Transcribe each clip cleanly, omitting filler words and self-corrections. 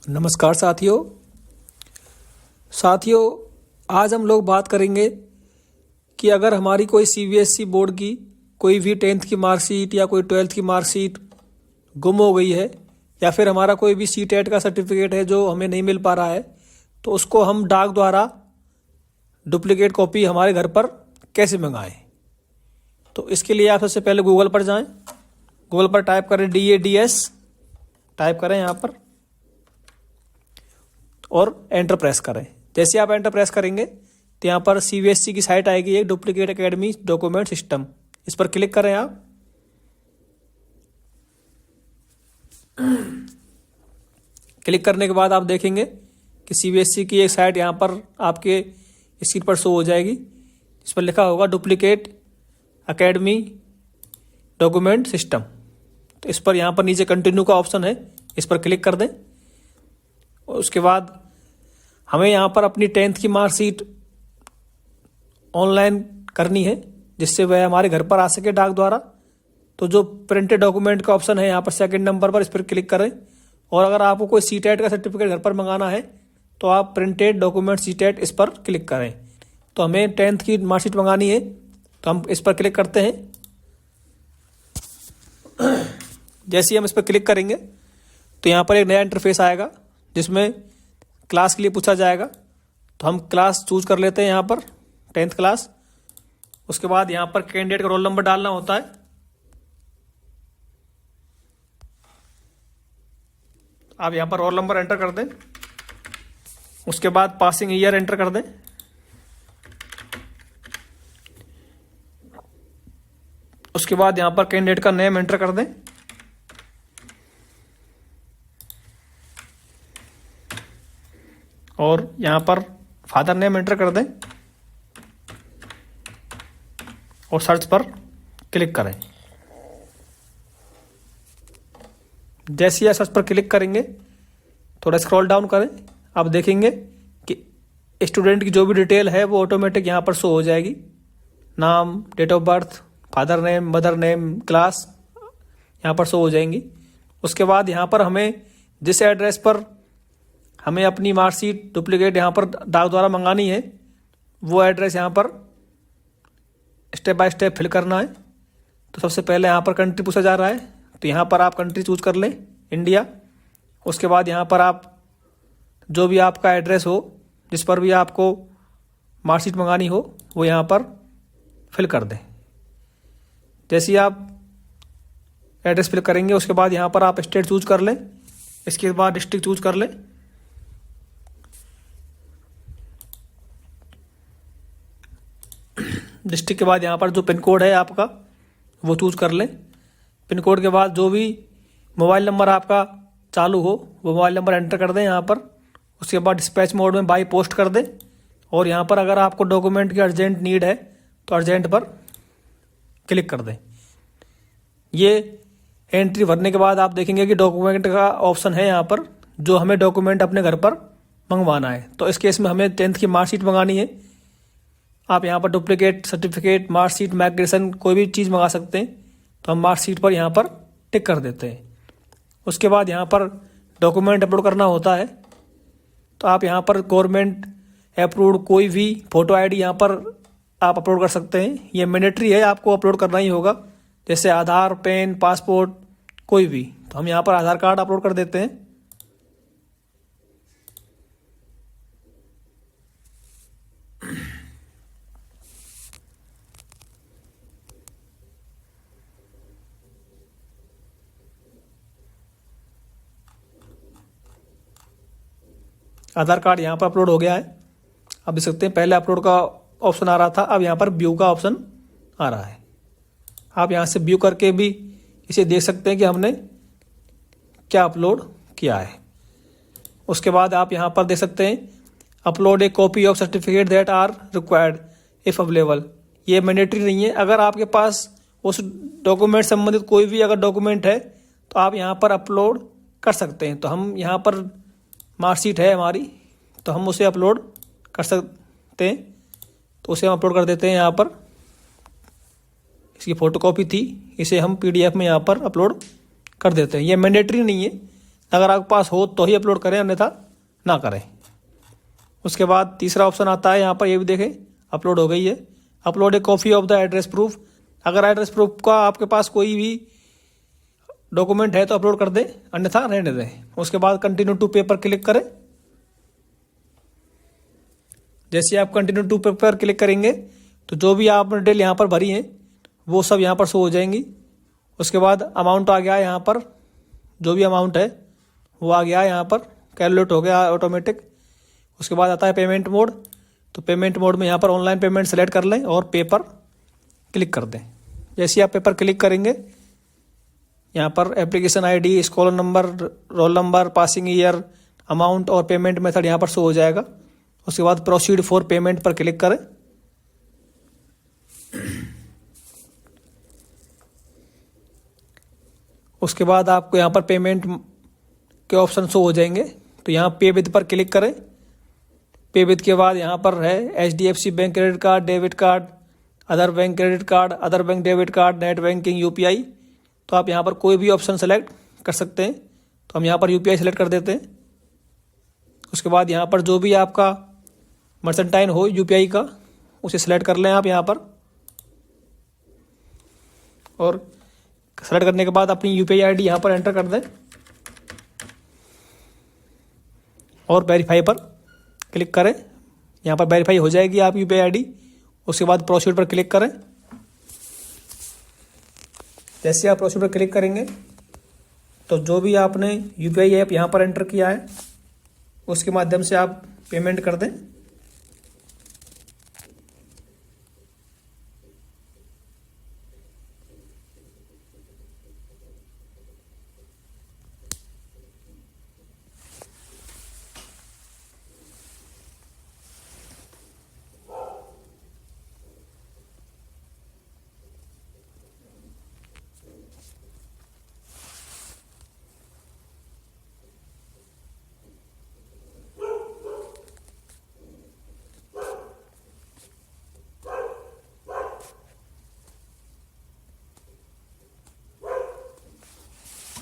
नमस्कार साथियों, आज हम लोग बात करेंगे कि अगर हमारी कोई सीबीएसई बोर्ड की कोई भी 10th की मार्कशीट या कोई 12th की मार्कशीट गुम हो गई है या फिर हमारा कोई भी सीटेट का सर्टिफिकेट है जो हमें नहीं मिल पा रहा है, तो उसको हम डाक द्वारा डुप्लीकेट कॉपी हमारे घर पर कैसे मंगाएं। तो इसके लिए आप सबसे पहले गूगल पर जाएं। गूगल पर टाइप करें DADS, टाइप करें यहाँ पर और एंटर प्रेस करें। जैसे आप एंटर प्रेस करेंगे तो यहाँ पर सीबीएसई की साइट आएगी, एक डुप्लीकेट एकेडमी डॉक्यूमेंट सिस्टम। इस पर क्लिक करें आप। क्लिक करने के बाद आप देखेंगे कि सीबीएसई की एक साइट यहाँ पर आपके स्क्रीन पर शो हो जाएगी। इस पर लिखा होगा डुप्लीकेट एकेडमी डॉक्यूमेंट सिस्टम। तो इस पर यहाँ पर नीचे कंटिन्यू का ऑप्शन है, इस पर क्लिक कर दें। और उसके बाद हमें यहाँ पर अपनी 10th की मार्कशीट ऑनलाइन करनी है, जिससे वह हमारे घर पर आ सके डाक द्वारा। तो जो प्रिंटेड डॉक्यूमेंट का ऑप्शन है यहाँ पर सेकंड नंबर पर, इस पर क्लिक करें। और अगर आपको कोई सीटेट का सर्टिफिकेट घर पर मंगाना है तो आप प्रिंटेड डॉक्यूमेंट सीटेट इस पर क्लिक करें। तो हमें 10th की मार्कशीट मंगानी है तो हम इस पर क्लिक करते हैं। जैसे ही हम इस पर क्लिक करेंगे तो यहाँ पर एक नया इंटरफेस आएगा जिसमें क्लास के लिए पूछा जाएगा। तो हम क्लास चूज कर लेते हैं यहाँ पर 10th क्लास। उसके बाद यहाँ पर कैंडिडेट का रोल नंबर डालना होता है। आप यहाँ पर रोल नंबर एंटर कर दें। उसके बाद पासिंग ईयर एंटर कर दें। उसके बाद यहाँ पर कैंडिडेट का नेम एंटर कर दें। और यहाँ पर फादर नेम एंटर कर दें और सर्च पर क्लिक करें। जैसे ही सर्च पर क्लिक करेंगे थोड़ा स्क्रॉल डाउन करें, आप देखेंगे कि स्टूडेंट की जो भी डिटेल है वो ऑटोमेटिक यहाँ पर शो हो जाएगी। नाम, date of birth, father name, mother name, class यहाँ पर शो हो जाएंगी। उसके बाद यहाँ पर हमें जिस एड्रेस पर हमें अपनी मार्कशीट डुप्लीकेट यहाँ पर डाक द्वारा मंगानी है वो एड्रेस यहाँ पर स्टेप बाय स्टेप फिल करना है। तो सबसे पहले यहाँ पर कंट्री पूछा जा रहा है, तो यहाँ पर आप कंट्री चूज कर लें, इंडिया। उसके बाद यहाँ पर आप जो भी आपका एड्रेस हो, जिस पर भी आपको मार्कशीट मंगानी हो, वो यहाँ पर फिल कर दें। जैसे ही आप एड्रेस फिल करेंगे उसके बाद यहाँ पर आप स्टेट चूज कर लें। इसके बाद डिस्ट्रिक्ट चूज कर लें। डिस्ट्रिक्ट के बाद यहाँ पर जो पिन कोड है आपका वो चूज कर लें। पिन कोड के बाद जो भी मोबाइल नंबर आपका चालू हो वो मोबाइल नंबर एंटर कर दें यहाँ पर। उसके बाद डिस्पैच मोड में बाई पोस्ट कर दें। और यहाँ पर अगर आपको डॉक्यूमेंट की अर्जेंट नीड है तो अर्जेंट पर क्लिक कर दें। ये एंट्री भरने के बाद आप देखेंगे कि डॉक्यूमेंट का ऑप्शन है यहाँ पर, जो हमें डॉक्यूमेंट अपने घर पर मंगवाना है। तो इस केस में हमें 10th की मार्कशीट मंगानी है। आप यहाँ पर डुप्लीकेट सर्टिफिकेट, मार्कशीट, माइग्रेशन कोई भी चीज़ मंगा सकते हैं। तो हम मार्कशीट पर यहाँ पर टिक कर देते हैं। उसके बाद यहाँ पर डॉक्यूमेंट अपलोड करना होता है। तो आप यहाँ पर गवर्नमेंट अप्रूव्ड कोई भी फोटो आईडी यहाँ पर आप अपलोड कर सकते हैं। ये मैंडेटरी है, आपको अपलोड करना ही होगा। जैसे आधार, पैन, पासपोर्ट कोई भी। तो हम यहाँ पर आधार कार्ड अपलोड कर देते हैं। आधार कार्ड यहाँ पर अपलोड हो गया है। आप देख सकते हैं पहले अपलोड का ऑप्शन आ रहा था, अब यहाँ पर व्यू का ऑप्शन आ रहा है। आप यहाँ से व्यू करके भी इसे देख सकते हैं कि हमने क्या अपलोड किया है। उसके बाद आप यहाँ पर देख सकते हैं upload a copy of certificate that are required if available. ये मैंडेटरी नहीं है। अगर आपके पास उस डॉक्यूमेंट संबंधित कोई भी अगर डॉक्यूमेंट है तो आप यहाँ पर अपलोड कर सकते हैं। तो हम यहाँ पर मार्कशीट है हमारी, तो हम उसे अपलोड कर सकते हैं। तो उसे हम अपलोड कर देते हैं यहाँ पर। इसकी फ़ोटोकॉपी थी, इसे हम PDF में यहाँ पर अपलोड कर देते हैं। ये मैंडेटरी नहीं है, अगर आपके पास हो तो ही अपलोड करें, अन्यथा ना करें। उसके बाद तीसरा ऑप्शन आता है यहाँ पर, ये भी देखें अपलोड हो गई है। Upload a copy of the address proof. अगर एड्रेस प्रूफ का आपके पास कोई भी डॉक्यूमेंट है तो अपलोड कर दें, अन्यथा रहने दें। उसके बाद कंटिन्यू टू पेपर क्लिक करें। जैसे आप कंटिन्यू टू पेपर क्लिक करेंगे तो जो भी आपने डिटेल यहाँ पर भरी है वो सब यहाँ पर शो हो जाएंगी। उसके बाद अमाउंट आ गया यहाँ पर, जो भी अमाउंट है वो आ गया यहाँ पर, कैलकुलेट हो गया ऑटोमेटिक। उसके बाद आता है पेमेंट मोड। तो पेमेंट मोड में यहाँ पर ऑनलाइन पेमेंट सेलेक्ट कर लें और पेपर क्लिक कर दें। जैसे ही आप पेपर क्लिक करेंगे यहाँ पर application ID, scholar number, roll number, passing year, amount और पेमेंट मेथड यहाँ पर शो हो जाएगा। उसके बाद प्रोसीड फॉर पेमेंट पर क्लिक करें। उसके बाद आपको यहाँ पर पेमेंट के ऑप्शन शो हो जाएंगे। तो यहाँ पे विद पर क्लिक करें। पे विद के बाद यहाँ पर है HDFC bank credit card, debit card, other bank credit card, other bank debit card, net banking, UPI। तो आप यहाँ पर कोई भी ऑप्शन सेलेक्ट कर सकते हैं। तो हम यहाँ पर UPI सेलेक्ट कर देते हैं। उसके बाद यहाँ पर जो भी आपका मर्चेंटाइन हो UPI का, उसे सेलेक्ट कर लें आप यहाँ पर। और सेलेक्ट करने के बाद अपनी UPI ID यहाँ पर एंटर कर दें और वेरीफाई पर क्लिक करें। यहाँ पर वेरीफाई हो जाएगी आप UPI ID। उसके बाद प्रोसीड पर क्लिक करें। जैसे आप प्रोसीड पर क्लिक करेंगे तो जो भी आपने UPI ऐप यहाँ पर एंटर किया है उसके माध्यम से आप पेमेंट कर दें।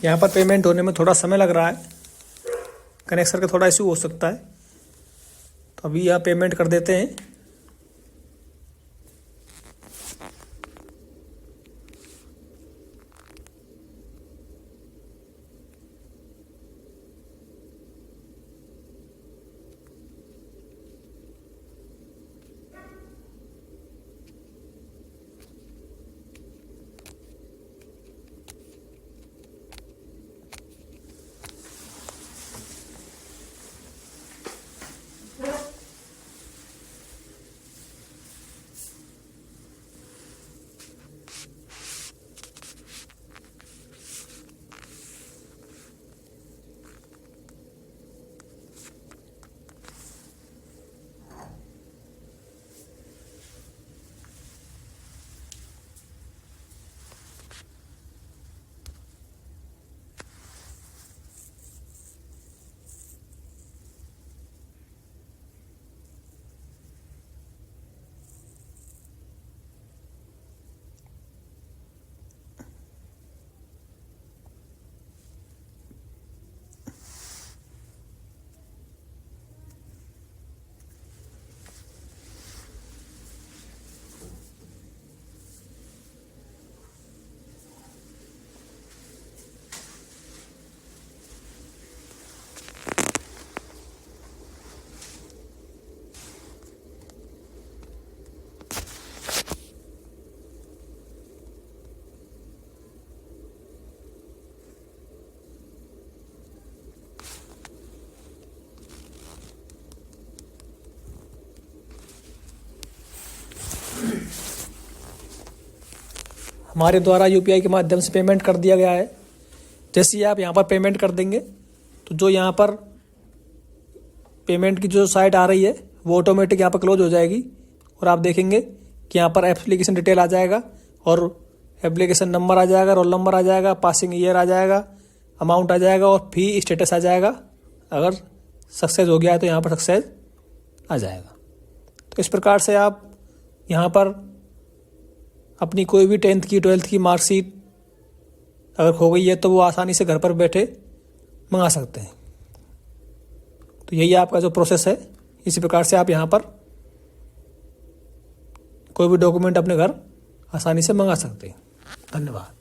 यहाँ पर पेमेंट होने में थोड़ा समय लग रहा है, कनेक्शन का थोड़ा इशू हो सकता है। तो अभी यहाँ पेमेंट कर देते हैं। हमारे द्वारा UPI के माध्यम से पेमेंट कर दिया गया है। जैसे ही आप यहाँ पर पेमेंट कर देंगे तो जो यहाँ पर पेमेंट की जो साइट आ रही है वो ऑटोमेटिक यहाँ पर क्लोज हो जाएगी और आप देखेंगे कि यहाँ पर एप्लीकेशन डिटेल आ जाएगा और एप्लीकेशन नंबर आ जाएगा, रोल नंबर आ जाएगा, पासिंग ईयर आ जाएगा, अमाउंट आ जाएगा और फी स्टेटस आ जाएगा। अगर सक्सेस हो गया है तो यहाँ पर सक्सेस आ जाएगा। तो इस प्रकार से आप यहाँ पर अपनी कोई भी 10th की 12th की मार्कशीट अगर खो गई है तो वो आसानी से घर पर बैठे मंगा सकते हैं। तो यही आपका जो प्रोसेस है, इसी प्रकार से आप यहाँ पर कोई भी डॉक्यूमेंट अपने घर आसानी से मंगा सकते हैं। धन्यवाद।